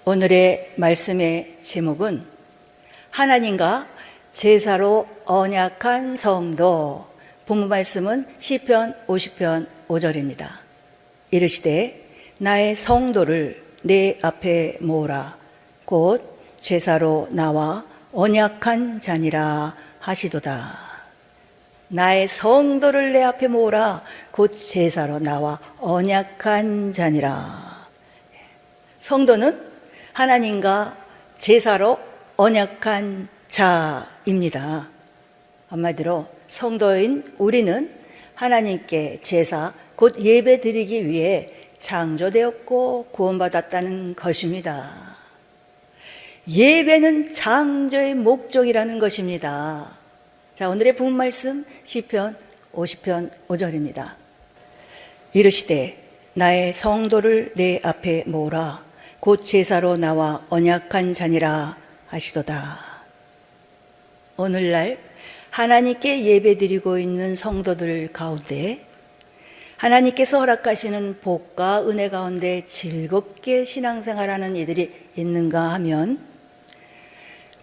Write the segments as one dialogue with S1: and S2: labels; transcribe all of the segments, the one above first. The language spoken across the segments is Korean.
S1: 오늘의 말씀의 제목은 하나님과 제사로 언약한 성도. 본문 말씀은 시편 50편 5절입니다. 이르시되 나의 성도를 내 앞에 모으라. 곧 제사로 나와 언약한 자니라 하시도다. 나의 성도를 내 앞에 모으라. 곧 제사로 나와 언약한 자니라. 성도는 하나님과 제사로 언약한 자입니다. 한마디로 성도인 우리는 하나님께 제사, 곧 예배 드리기 위해 창조되었고 구원받았다는 것입니다. 예배는 창조의 목적이라는 것입니다. 자, 오늘의 본문 말씀 시편 50편 5절입니다. 이르시되 나의 성도를 내 앞에 모으라. 곧 제사로 나와 언약한 자니라 하시도다. 오늘날 하나님께 예배드리고 있는 성도들 가운데 하나님께서 허락하시는 복과 은혜 가운데 즐겁게 신앙생활하는 이들이 있는가 하면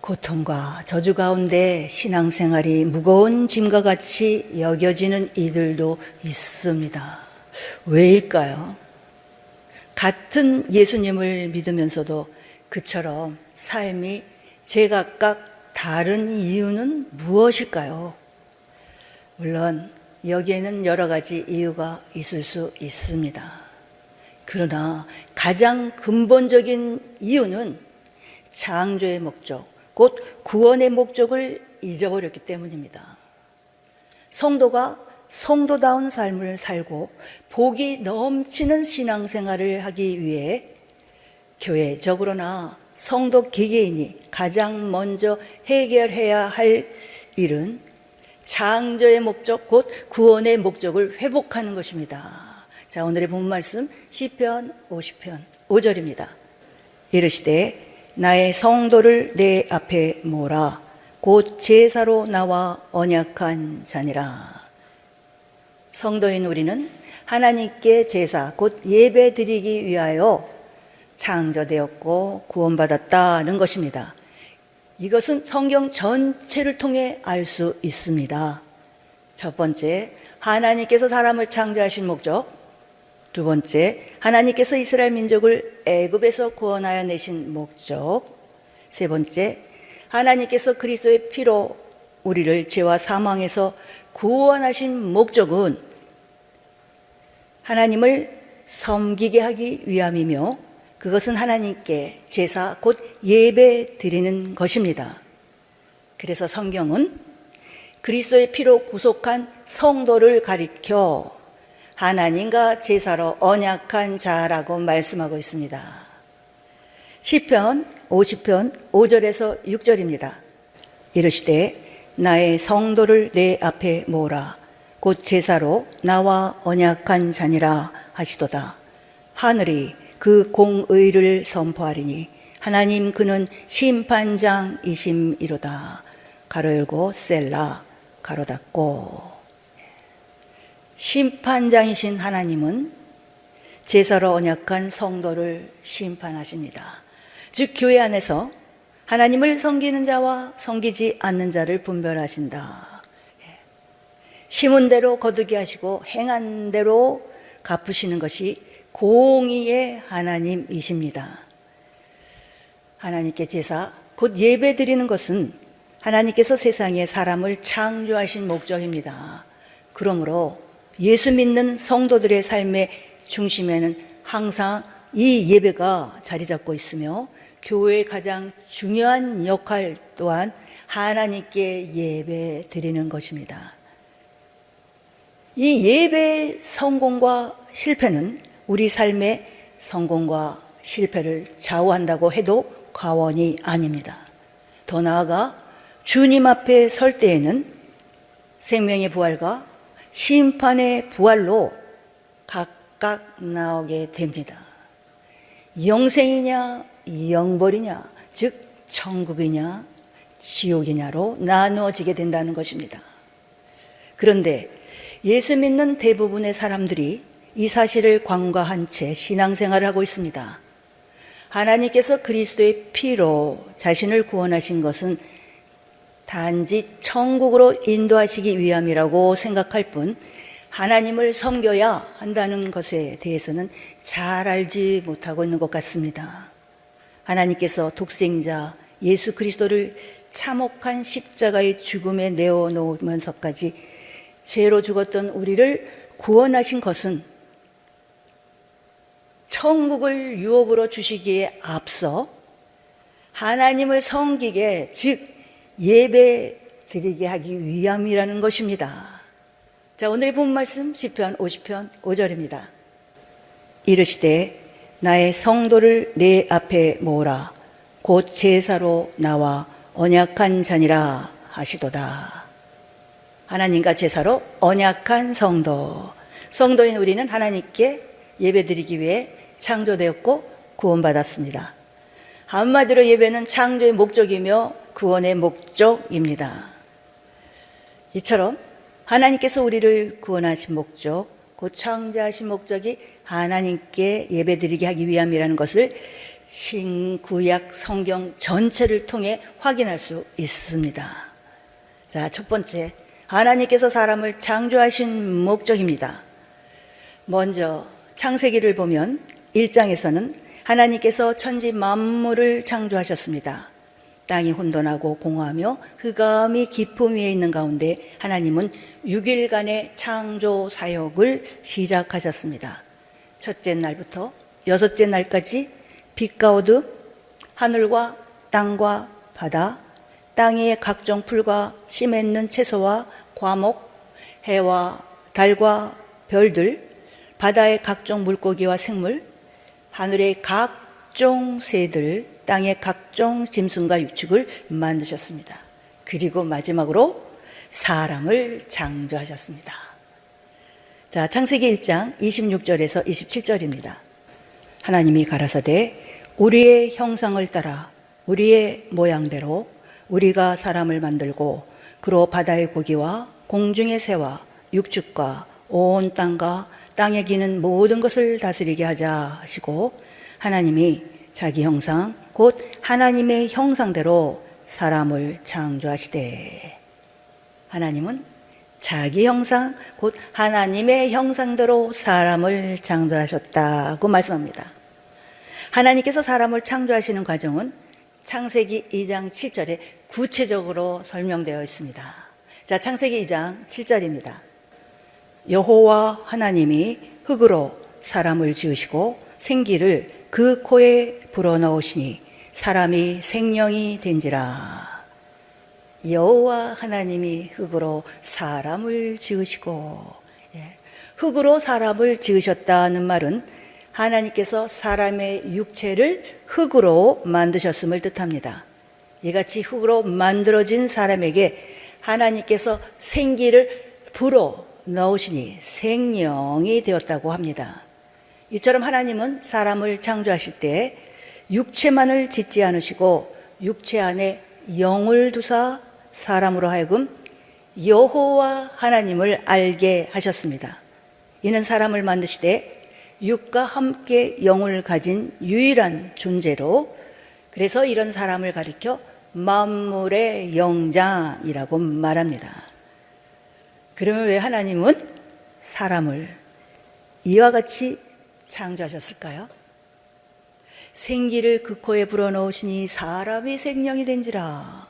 S1: 고통과 저주 가운데 신앙생활이 무거운 짐과 같이 여겨지는 이들도 있습니다. 왜일까요? 같은 예수님을 믿으면서도 그처럼 삶이 제각각 다른 이유는 무엇일까요? 물론 여기에는 여러 가지 이유가 있을 수 있습니다. 그러나 가장 근본적인 이유는 창조의 목적, 곧 구원의 목적을 잊어버렸기 때문입니다. 성도가 성도다운 삶을 살고 복이 넘치는 신앙생활을 하기 위해 교회적으로나 성도 개개인이 가장 먼저 해결해야 할 일은 창조의 목적, 곧 구원의 목적을 회복하는 것입니다. 자, 오늘의 본문 말씀 시편 50편 5절입니다. 이르시되 나의 성도를 내 앞에 모으라. 곧 제사로 나와 언약한 자니라. 성도인 우리는 하나님께 제사, 곧 예배 드리기 위하여 창조되었고 구원받았다는 것입니다. 이것은 성경 전체를 통해 알 수 있습니다. 첫 번째, 하나님께서 사람을 창조하신 목적. 두 번째, 하나님께서 이스라엘 민족을 애굽에서 구원하여 내신 목적. 세 번째, 하나님께서 그리스도의 피로 우리를 죄와 사망에서 구원하신 목적은 하나님을 섬기게 하기 위함이며 그것은 하나님께 제사, 곧 예배 드리는 것입니다. 그래서 성경은 그리스도의 피로 구속한 성도를 가리켜 하나님과 제사로 언약한 자라고 말씀하고 있습니다. 시편 50편 5절에서 6절입니다. 이르시되 나의 성도를 내 앞에 모으라. 곧 제사로 나와 언약한 자니라 하시도다. 하늘이 그 공의를 선포하리니 하나님 그는 심판장이심이로다. 가로 열고 셀라 가로 닫고. 심판장이신 하나님은 제사로 언약한 성도를 심판하십니다. 즉 교회 안에서 하나님을 섬기는 자와 섬기지 않는 자를 분별하신다. 심은 대로 거두게 하시고 행한 대로 갚으시는 것이 공의의 하나님이십니다. 하나님께 제사, 곧 예배 드리는 것은 하나님께서 세상에 사람을 창조하신 목적입니다. 그러므로 예수 믿는 성도들의 삶의 중심에는 항상 이 예배가 자리 잡고 있으며 교회의 가장 중요한 역할 또한 하나님께 예배 드리는 것입니다. 이 예배의 성공과 실패는 우리 삶의 성공과 실패를 좌우한다고 해도 과언이 아닙니다. 더 나아가 주님 앞에 설 때에는 생명의 부활과 심판의 부활로 각각 나오게 됩니다. 영생이냐 영벌이냐, 즉 천국이냐 지옥이냐로 나누어지게 된다는 것입니다. 그런데 예수 믿는 대부분의 사람들이 이 사실을 관과한 채 신앙생활을 하고 있습니다. 하나님께서 그리스도의 피로 자신을 구원하신 것은 단지 천국으로 인도하시기 위함이라고 생각할 뿐 하나님을 섬겨야 한다는 것에 대해서는 잘 알지 못하고 있는 것 같습니다. 하나님께서 독생자 예수 그리스도를 참혹한 십자가의 죽음에 내어놓으면서까지 죄로 죽었던 우리를 구원하신 것은 천국을 유업으로 주시기에 앞서 하나님을 섬기게, 즉 예배 드리게 하기 위함이라는 것입니다. 자, 오늘의 본 말씀 시편 50편 5절입니다. 이르시되 나의 성도를 내 앞에 모으라. 곧 제사로 나와 언약한 자니라 하시도다. 하나님과 제사로 언약한 성도. 성도인 우리는 하나님께 예배드리기 위해 창조되었고 구원받았습니다. 한마디로 예배는 창조의 목적이며 구원의 목적입니다. 이처럼 하나님께서 우리를 구원하신 목적, 곧 창조하신 목적이 하나님께 예배드리게 하기 위함이라는 것을 신구약 성경 전체를 통해 확인할 수 있습니다. 자, 첫 번째, 하나님께서 사람을 창조하신 목적입니다. 먼저 창세기를 보면 1장에서는 하나님께서 천지 만물을 창조하셨습니다. 땅이 혼돈하고 공허하며 흑암이 깊음 위에 있는 가운데 하나님은 6일간의 창조 사역을 시작하셨습니다. 첫째 날부터 여섯째 날까지 빛과 어둠, 하늘과 땅과 바다, 땅의 각종 풀과 씨 맺는 채소와 과목, 해와 달과 별들, 바다의 각종 물고기와 생물, 하늘의 각종 새들, 땅의 각종 짐승과 육축을 만드셨습니다. 그리고 마지막으로 사람을 창조하셨습니다. 자, 창세기 1장 26절에서 27절입니다. 하나님이 가라사대 우리의 형상을 따라 우리의 모양대로 우리가 사람을 만들고 그로 바다의 고기와 공중의 새와 육축과 온 땅과 땅에 기는 모든 것을 다스리게 하자 하시고 하나님이 자기 형상 곧 하나님의 형상대로 사람을 창조하시되 하나님은 자기 형상 곧 하나님의 형상대로 사람을 창조하셨다고 말씀합니다. 하나님께서 사람을 창조하시는 과정은 창세기 2장 7절에 구체적으로 설명되어 있습니다. 자, 창세기 2장 7절입니다. 여호와 하나님이 흙으로 사람을 지으시고 생기를 그 코에 불어넣으시니 사람이 생명이 된지라. 여호와 하나님이 흙으로 사람을 지으시고, 흙으로 사람을 지으셨다는 말은 하나님께서 사람의 육체를 흙으로 만드셨음을 뜻합니다. 이같이 흙으로 만들어진 사람에게 하나님께서 생기를 불어 넣으시니 생명이 되었다고 합니다. 이처럼 하나님은 사람을 창조하실 때 육체만을 짓지 않으시고 육체 안에 영을 두사 사람으로 하여금 여호와 하나님을 알게 하셨습니다. 이는 사람을 만드시되 육과 함께 영을 가진 유일한 존재로, 그래서 이런 사람을 가리켜 만물의 영장이라고 말합니다. 그러면 왜 하나님은 사람을 이와 같이 창조하셨을까요? 생기를 그 코에 불어넣으시니 사람이 생명이 된지라.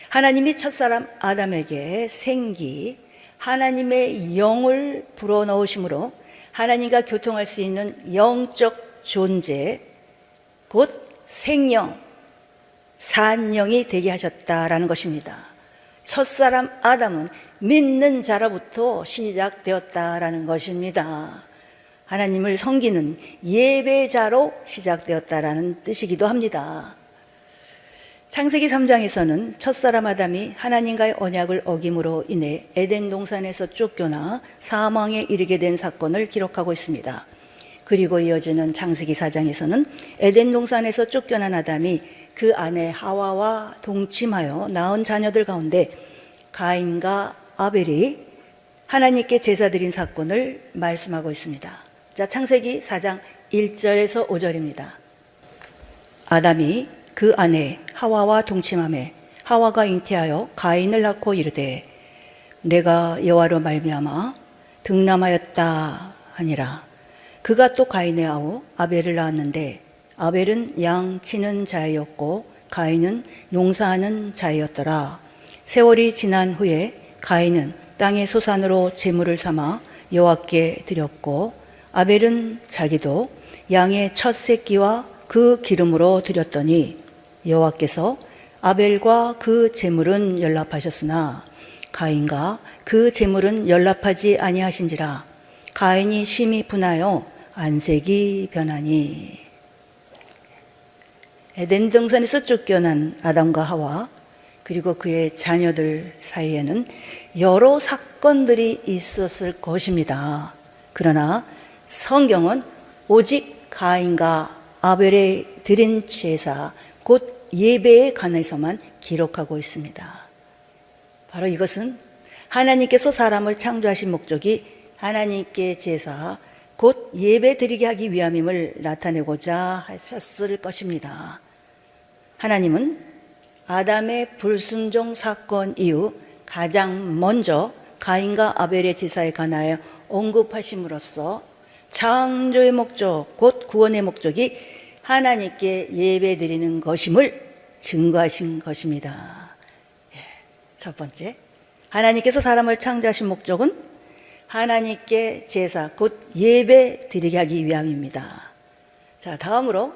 S1: 하나님이 첫사람 아담에게 생기, 하나님의 영을 불어넣으심으로 하나님과 교통할 수 있는 영적 존재, 곧 생명, 산영이 되게 하셨다라는 것입니다. 첫사람 아담은 믿는 자로부터 시작되었다라는 것입니다. 하나님을 섬기는 예배자로 시작되었다라는 뜻이기도 합니다. 창세기 3장에서는 첫사람 아담이 하나님과의 언약을 어김으로 인해 에덴 동산에서 쫓겨나 사망에 이르게 된 사건을 기록하고 있습니다. 그리고 이어지는 창세기 4장에서는 에덴 동산에서 쫓겨난 아담이 그 아내 하와와 동침하여 낳은 자녀들 가운데 가인과 아벨이 하나님께 제사 드린 사건을 말씀하고 있습니다. 자, 창세기 4장 1절에서 5절입니다. 아담이 그 아내 하와와 동침하매 하와가 잉태하여 가인을 낳고 이르되 내가 여호와로 말미암아 등남하였다 하니라. 그가 또 가인의 아우 아벨을 낳았는데 아벨은 양 치는 자였고 가인은 농사하는 자였더라. 세월이 지난 후에 가인은 땅의 소산으로 제물을 삼아 여호와께 드렸고 아벨은 자기도 양의 첫 새끼와 그 기름으로 드렸더니 여호와께서 아벨과 그 제물은 연락하셨으나 가인과 그 제물은 연락하지 아니하신지라. 가인이 심히 분하여 안색이 변하니. 에덴 동산에서 쫓겨난 아담과 하와 그리고 그의 자녀들 사이에는 여러 사건들이 있었을 것입니다. 그러나 성경은 오직 가인과 아벨의 드린 제사 곧 예배에 관해서만 기록하고 있습니다. 바로 이것은 하나님께서 사람을 창조하신 목적이 하나님께 제사 곧 예배 드리게 하기 위함임을 나타내고자 하셨을 것입니다. 하나님은 아담의 불순종 사건 이후 가장 먼저 가인과 아벨의 제사에 관하여 언급하심으로써 창조의 목적 곧 구원의 목적이 하나님께 예배 드리는 것임을 증거하신 것입니다. 첫 번째, 하나님께서 사람을 창조하신 목적은 하나님께 제사 곧 예배 드리게 하기 위함입니다. 자, 다음으로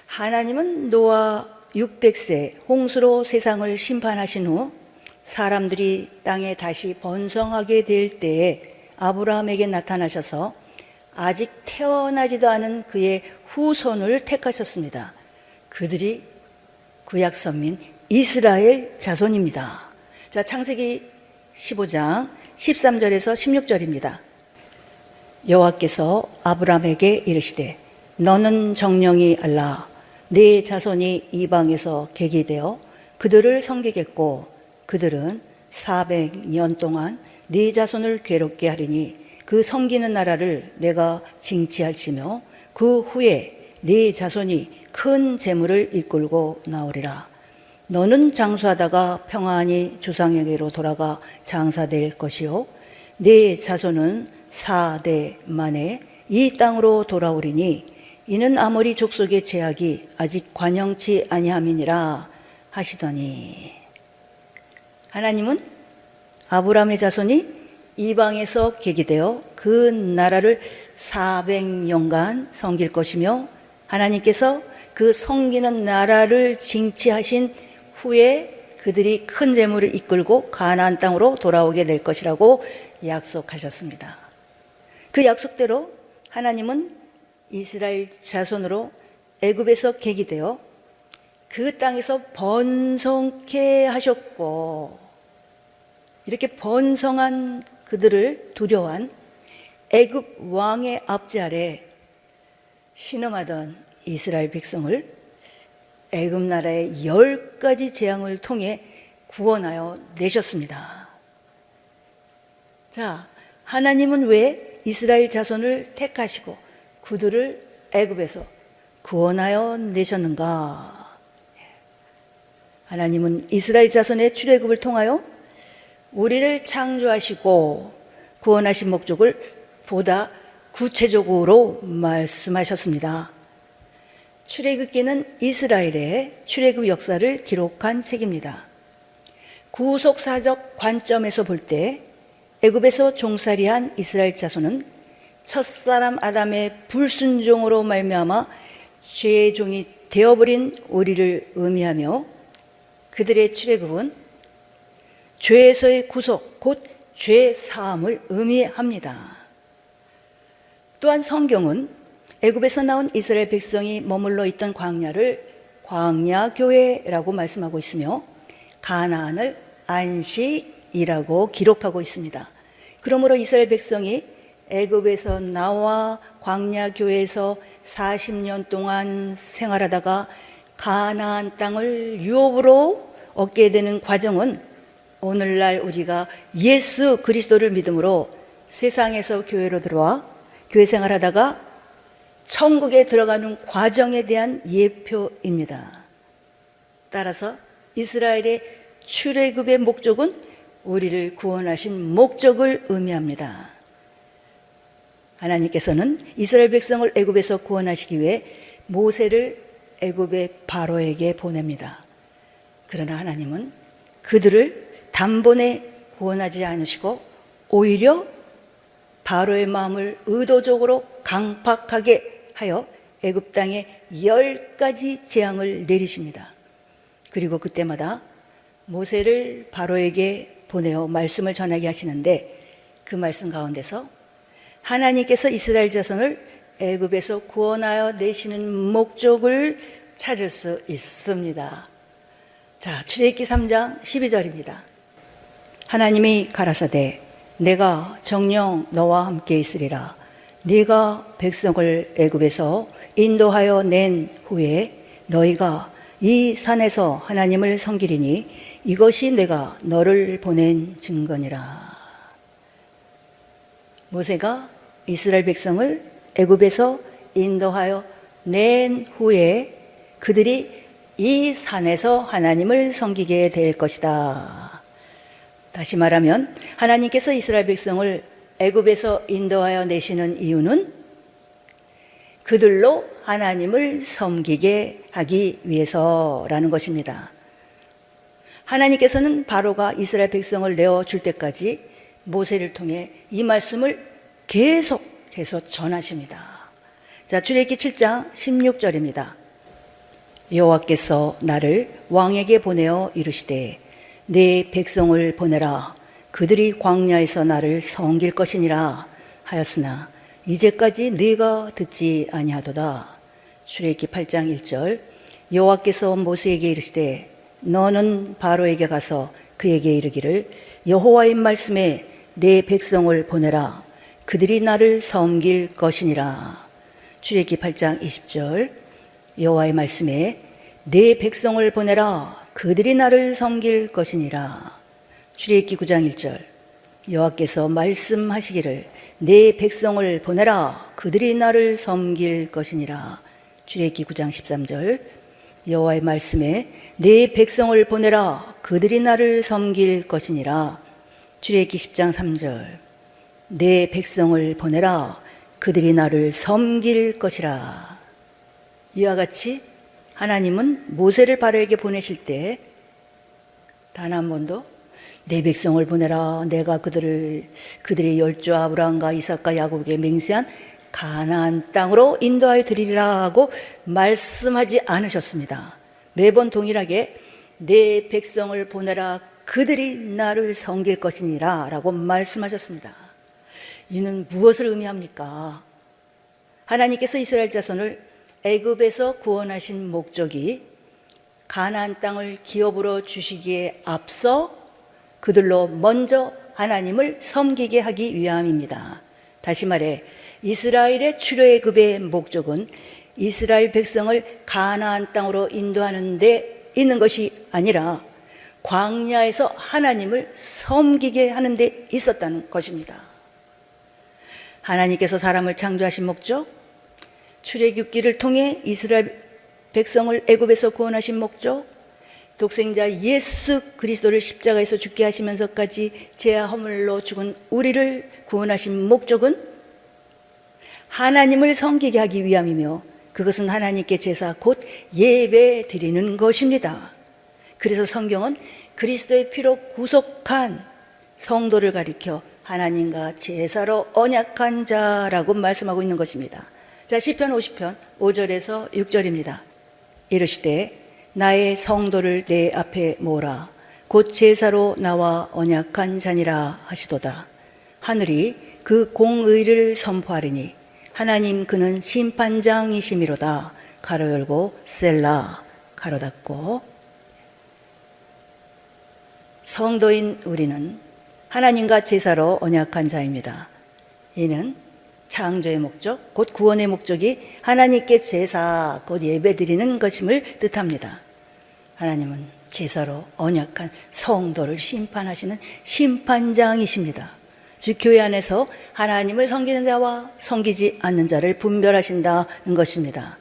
S1: 하나님은 노아 600세 홍수로 세상을 심판하신 후 사람들이 땅에 다시 번성하게 될 때에 아브라함에게 나타나셔서 아직 태어나지도 않은 그의 후손을 택하셨습니다. 그들이 구약 선민 이스라엘 자손입니다. 자, 창세기 15장 13절에서 16절입니다. 여호와께서 아브라함에게 이르시되 너는 정령이 알라. 네 자손이 이방에서 객이 되어 그들을 섬기겠고 그들은 400년 동안 네 자손을 괴롭게 하리니 그 섬기는 나라를 내가 징치할지며 그 후에 네 자손이 큰 재물을 이끌고 나오리라. 너는 장수하다가 평안히 조상에게로 돌아가 장사될 것이요 네 자손은 4대 만에 이 땅으로 돌아오리니 이는 아모리 족속의 죄악이 아직 관영치 아니함이니라 하시더니. 하나님은 아브라함의 자손이 이방에서 객이 되어 그 나라를 400년간 섬길 것이며 하나님께서 그 섬기는 나라를 징치하신 후에 그들이 큰 재물을 이끌고 가나안 땅으로 돌아오게 될 것이라고 약속하셨습니다. 그 약속대로 하나님은 이스라엘 자손으로 애굽에서 객이 되어 그 땅에서 번성케 하셨고 이렇게 번성한 그들을 두려워한 애굽 왕의 압제 아래 신음하던 이스라엘 백성을 애굽 나라의 10가지 재앙을 통해 구원하여 내셨습니다. 자, 하나님은 왜 이스라엘 자손을 택하시고 그들을 애굽에서 구원하여 내셨는가? 하나님은 이스라엘 자손의 출애굽을 통하여 우리를 창조하시고 구원하신 목적을 보다 구체적으로 말씀하셨습니다. 출애굽기는 이스라엘의 출애굽 역사를 기록한 책입니다. 구속사적 관점에서 볼 때 애굽에서 종살이한 이스라엘 자손은 첫사람 아담의 불순종으로 말미암아 죄의 종이 되어버린 우리를 의미하며 그들의 출애굽은 죄에서의 구속 곧 죄 사함을 의미합니다. 또한 성경은 애굽에서 나온 이스라엘 백성이 머물러 있던 광야를 광야교회라고 말씀하고 있으며 가나안을 안식이라고 기록하고 있습니다. 그러므로 이스라엘 백성이 애굽에서 나와 광야교회에서 40년 동안 생활하다가 가나안 땅을 유업으로 얻게 되는 과정은 오늘날 우리가 예수 그리스도를 믿음으로 세상에서 교회로 들어와 교회 생활하다가 천국에 들어가는 과정에 대한 예표입니다. 따라서 이스라엘의 출애굽의 목적은 우리를 구원하신 목적을 의미합니다. 하나님께서는 이스라엘 백성을 애굽에서 구원하시기 위해 모세를 애굽의 바로에게 보냅니다. 그러나 하나님은 그들을 단번에 구원하지 않으시고 오히려 바로의 마음을 의도적으로 강팍하게 하여 애굽 땅에 10가지 재앙을 내리십니다. 그리고 그때마다 모세를 바로에게 보내어 말씀을 전하게 하시는데 그 말씀 가운데서 하나님께서 이스라엘 자손을 애굽에서 구원하여 내시는 목적을 찾을 수 있습니다. 자, 출애굽기 3장 12절입니다. 하나님이 가라사대 내가 정녕 너와 함께 있으리라. 네가 백성을 애굽에서 인도하여 낸 후에 너희가 이 산에서 하나님을 섬기리니 이것이 내가 너를 보낸 증거니라. 모세가 이스라엘 백성을 애굽에서 인도하여 낸 후에 그들이 이 산에서 하나님을 섬기게 될 것이다. 다시 말하면 하나님께서 이스라엘 백성을 애굽에서 인도하여 내시는 이유는 그들로 하나님을 섬기게 하기 위해서라는 것입니다. 하나님께서는 바로가 이스라엘 백성을 내어줄 때까지 모세를 통해 이 말씀을 계속해서 전하십니다. 자, 출애굽기 7장 16절입니다. 여호와께서 나를 왕에게 보내어 이르시되 내 백성을 보내라. 그들이 광야에서 나를 섬길 것이니라 하였으나 이제까지 네가 듣지 아니하도다. 출애굽기 8장 1절 여호와께서 모세에게 이르시되 너는 바로에게 가서 그에게 이르기를 여호와의 말씀에 내 백성을 보내라. 그들이 나를 섬길 것이니라. 출애굽기 8장 20절 여호와의 말씀에 내 백성을 보내라. 그들이 나를 섬길 것이니라. 출애굽기 9장 1절 여호와께서 말씀하시기를 내 백성을 보내라. 그들이 나를 섬길 것이니라. 출애굽기 9장 13절 여호와의 말씀에 내 백성을 보내라. 그들이 나를 섬길 것이니라. 출애굽기 10장 3절 내 백성을 보내라. 그들이 나를 섬길 것이라. 이와 같이 하나님은 모세를 바로에게 보내실 때 단 한 번도 내 백성을 보내라. 내가 그들의 열조 아브라함과 이삭과 야곱에게 맹세한 가나안 땅으로 인도하여 드리리라 하고 말씀하지 않으셨습니다. 매번 동일하게 내 백성을 보내라. 그들이 나를 섬길 것이니라 라고 말씀하셨습니다. 이는 무엇을 의미합니까? 하나님께서 이스라엘 자손을 애굽에서 구원하신 목적이 가나안 땅을 기업으로 주시기에 앞서 그들로 먼저 하나님을 섬기게 하기 위함입니다. 다시 말해 이스라엘의 출애굽의 목적은 이스라엘 백성을 가나안 땅으로 인도하는 데 있는 것이 아니라 광야에서 하나님을 섬기게 하는 데 있었다는 것입니다. 하나님께서 사람을 창조하신 목적, 출애굽기를 통해 이스라엘 백성을 애굽에서 구원하신 목적, 독생자 예수 그리스도를 십자가에서 죽게 하시면서까지 죄와 허물로 죽은 우리를 구원하신 목적은 하나님을 섬기게 하기 위함이며 그것은 하나님께 제사 곧 예배 드리는 것입니다. 그래서 성경은 그리스도의 피로 구속한 성도를 가리켜 하나님과 제사로 언약한 자라고 말씀하고 있는 것입니다. 자, 시편 50편 5절에서 6절입니다. 이르시되 나의 성도를 내 앞에 모으라. 곧 제사로 나와 언약한 자니라 하시도다. 하늘이 그 공의를 선포하리니 하나님 그는 심판장이시미로다. 가로 열고 셀라 가로 닫고. 성도인 우리는 하나님과 제사로 언약한 자입니다. 이는 창조의 목적, 곧 구원의 목적이 하나님께 제사, 곧 예배드리는 것임을 뜻합니다. 하나님은 제사로 언약한 성도를 심판하시는 심판장이십니다. 즉 교회 안에서 하나님을 섬기는 자와 섬기지 않는 자를 분별하신다는 것입니다.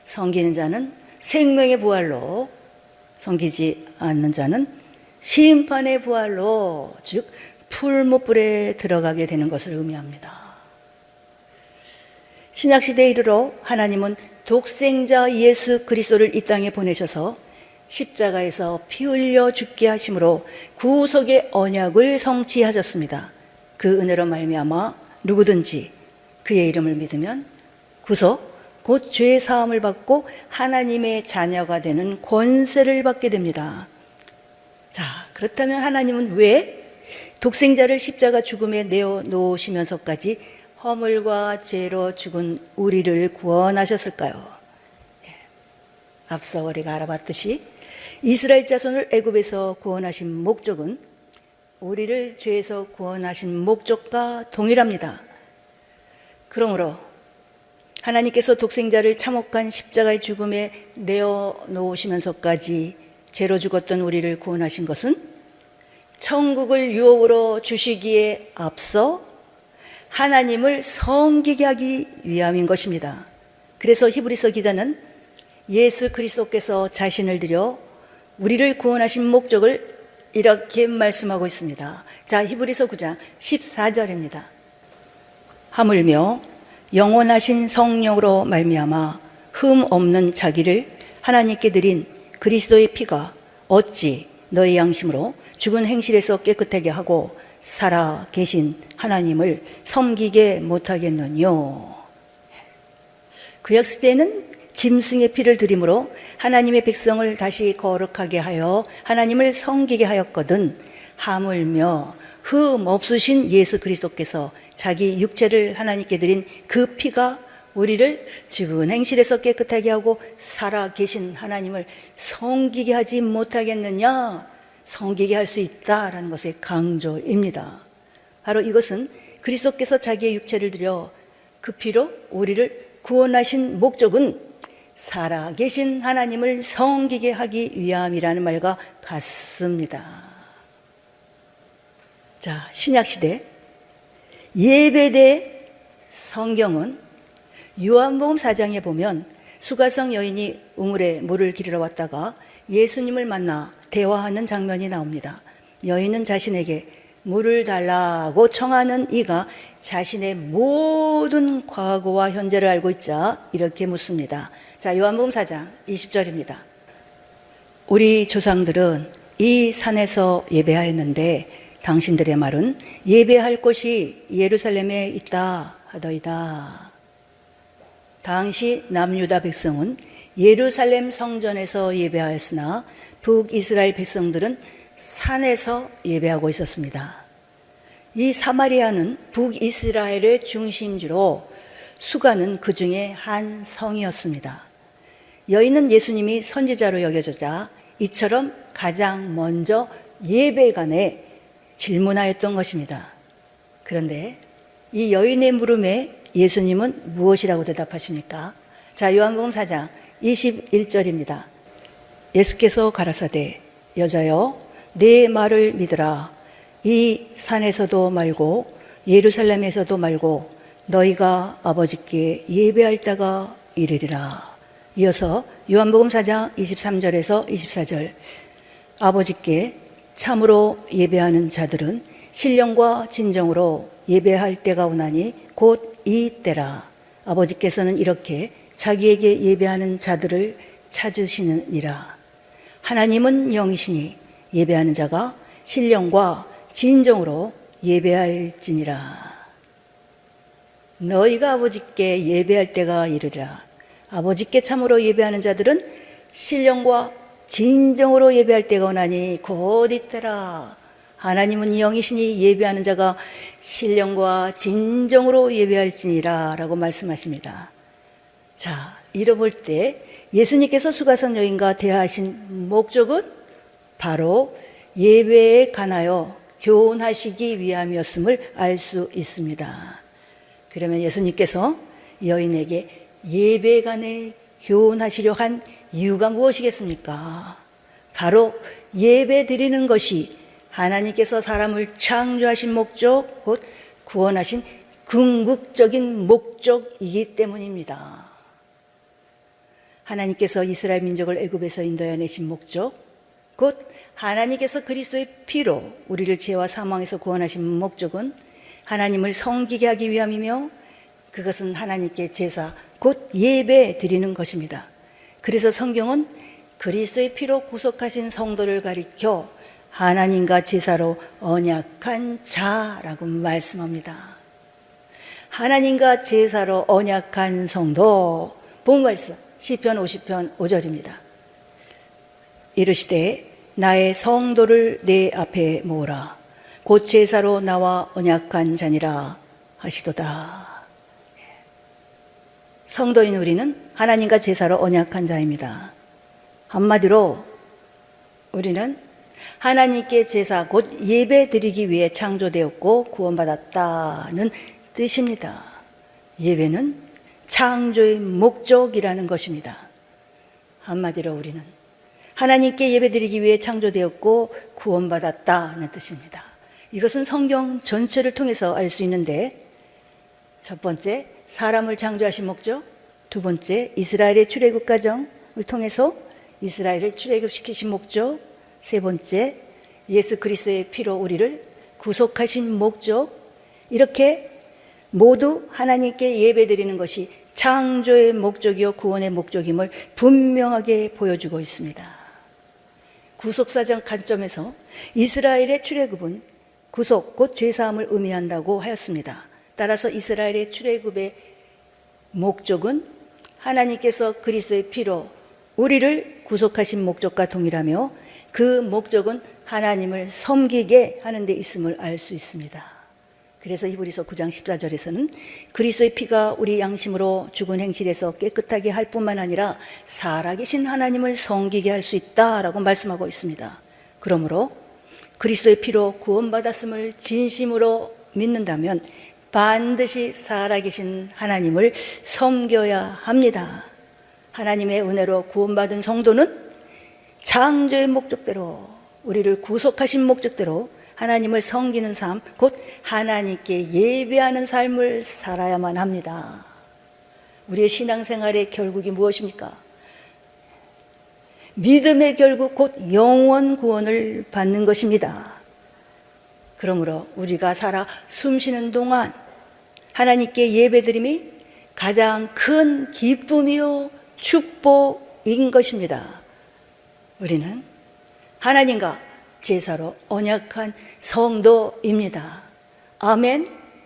S1: 섬기는 자는 생명의 부활로, 섬기지 않는 자는 심판의 부활로, 즉 풀무불에 들어가게 되는 것을 의미합니다. 신약시대에 이르러 하나님은 독생자 예수 그리스도를 이 땅에 보내셔서 십자가에서 피 흘려 죽게 하심으로 구속의 언약을 성취하셨습니다. 그 은혜로 말미암아 누구든지 그의 이름을 믿으면 구속, 곧 죄 사함을 받고 하나님의 자녀가 되는 권세를 받게 됩니다. 자, 그렇다면 하나님은 왜 독생자를 십자가 죽음에 내어 놓으시면서까지 허물과 죄로 죽은 우리를 구원하셨을까요? 앞서 우리가 알아봤듯이 이스라엘 자손을 애굽에서 구원하신 목적은 우리를 죄에서 구원하신 목적과 동일합니다. 그러므로 하나님께서 독생자를 참혹한 십자가의 죽음에 내어 놓으시면서까지 죄로 죽었던 우리를 구원하신 것은 천국을 유업으로 주시기에 앞서 하나님을 섬기게 하기 위함인 것입니다. 그래서 히브리서 기자는 예수 그리스도께서 자신을 들여 우리를 구원하신 목적을 이렇게 말씀하고 있습니다. 자, 히브리서 9장 14절입니다. 하물며 영원하신 성령으로 말미암아 흠 없는 자기를 하나님께 드린 그리스도의 피가 어찌 너희 양심으로 죽은 행실에서 깨끗하게 하고 살아 계신 하나님을 섬기게 못하겠느뇨. 구약시대에는 짐승의 피를 드림으로 하나님의 백성을 다시 거룩하게 하여 하나님을 섬기게 하였거든 하물며 흠 없으신 예수 그리스도께서 자기 육체를 하나님께 드린 그 피가 우리를 죽은 행실에서 깨끗하게 하고 살아 계신 하나님을 섬기게 하지 못하겠느냐? 섬기게 할 수 있다라는 것의 강조입니다. 바로 이것은 그리스도께서 자기의 육체를 들여 그 피로 우리를 구원하신 목적은 살아계신 하나님을 섬기게 하기 위함이라는 말과 같습니다. 자, 신약시대 예배대 성경은 요한복음 4장에 보면 수가성 여인이 우물에 물을 기르러 왔다가 예수님을 만나 대화하는 장면이 나옵니다. 여인은 자신에게 물을 달라고 청하는 이가 자신의 모든 과거와 현재를 알고 있자 이렇게 묻습니다. 자, 요한복음 4장 20절입니다. 우리 조상들은 이 산에서 예배하였는데 당신들의 말은 예배할 곳이 예루살렘에 있다 하더이다. 당시 남유다 백성은 예루살렘 성전에서 예배하였으나 북이스라엘 백성들은 산에서 예배하고 있었습니다. 이 사마리아는 북이스라엘의 중심지로 수가는 그 중에 한 성이었습니다. 여인은 예수님이 선지자로 여겨지자 이처럼 가장 먼저 예배관에 질문하였던 것입니다. 그런데 이 여인의 물음에 예수님은 무엇이라고 대답하십니까? 자, 요한복음 4장 21절입니다. 예수께서 가라사대 여자여 내 말을 믿으라. 이 산에서도 말고 예루살렘에서도 말고 너희가 아버지께 예배할 때가 이르리라. 이어서 요한복음 4장 23절에서 24절 아버지께 참으로 예배하는 자들은 신령과 진정으로 예배할 때가 오나니 곧 이 때라. 아버지께서는 이렇게 자기에게 예배하는 자들을 찾으시느니라. 하나님은 영이시니 예배하는 자가 신령과 진정으로 예배할지니라. 너희가 아버지께 예배할 때가 이르리라. 아버지께 참으로 예배하는 자들은 신령과 진정으로 예배할 때가 오나니 곧 이때라. 하나님은 영이시니 예배하는 자가 신령과 진정으로 예배할지니라 라고 말씀하십니다. 자, 이뤄볼 때 예수님께서 수가성 여인과 대화하신 목적은 바로 예배에 관하여 교훈하시기 위함이었음을 알 수 있습니다. 그러면 예수님께서 여인에게 예배관에 교훈하시려 한 이유가 무엇이겠습니까? 바로 예배 드리는 것이 하나님께서 사람을 창조하신 목적, 곧 구원하신 궁극적인 목적이기 때문입니다. 하나님께서 이스라엘 민족을 애굽에서 인도해내신 목적, 곧 하나님께서 그리스도의 피로 우리를 죄와 사망에서 구원하신 목적은 하나님을 섬기게 하기 위함이며, 그것은 하나님께 제사, 곧 예배 드리는 것입니다. 그래서 성경은 그리스도의 피로 구속하신 성도를 가리켜 하나님과 제사로 언약한 자라고 말씀합니다. 하나님과 제사로 언약한 성도, 본 말씀 시편 50편 5절입니다. 이르시되 나의 성도를 내 앞에 모으라, 곧 제사로 나와 언약한 자니라 하시도다. 성도인 우리는 하나님과 제사로 언약한 자입니다. 한마디로 우리는 하나님께 제사, 곧 예배 드리기 위해 창조되었고 구원받았다는 뜻입니다. 예배는 창조의 목적이라는 것입니다. 한마디로 우리는 하나님께 예배 드리기 위해 창조되었고 구원받았다는 뜻입니다. 이것은 성경 전체를 통해서 알 수 있는데, 첫 번째, 사람을 창조하신 목적, 두 번째, 이스라엘의 출애굽 과정을 통해서 이스라엘을 출애굽시키신 목적, 세 번째, 예수 그리스도의 피로 우리를 구속하신 목적, 이렇게 모두 하나님께 예배드리는 것이 창조의 목적이요 구원의 목적임을 분명하게 보여주고 있습니다. 구속사적 관점에서 이스라엘의 출애굽은 구속, 곧 죄사함을 의미한다고 하였습니다. 따라서 이스라엘의 출애굽의 목적은 하나님께서 그리스도의 피로 우리를 구속하신 목적과 동일하며, 그 목적은 하나님을 섬기게 하는 데 있음을 알 수 있습니다. 그래서 히브리서 9장 14절에서는 그리스도의 피가 우리 양심으로 죽은 행실에서 깨끗하게 할 뿐만 아니라 살아계신 하나님을 섬기게 할 수 있다라고 말씀하고 있습니다. 그러므로 그리스도의 피로 구원받았음을 진심으로 믿는다면 반드시 살아계신 하나님을 섬겨야 합니다. 하나님의 은혜로 구원받은 성도는 창조의 목적대로, 우리를 구속하신 목적대로 하나님을 섬기는 삶, 곧 하나님께 예배하는 삶을 살아야만 합니다. 우리의 신앙생활의 결국이 무엇입니까? 믿음의 결국, 곧 영원 구원을 받는 것입니다. 그러므로 우리가 살아 숨쉬는 동안 하나님께 예배드림이 가장 큰 기쁨이요 축복인 것입니다. 우리는 하나님과 제사로 언약한 성도입니다. 아멘.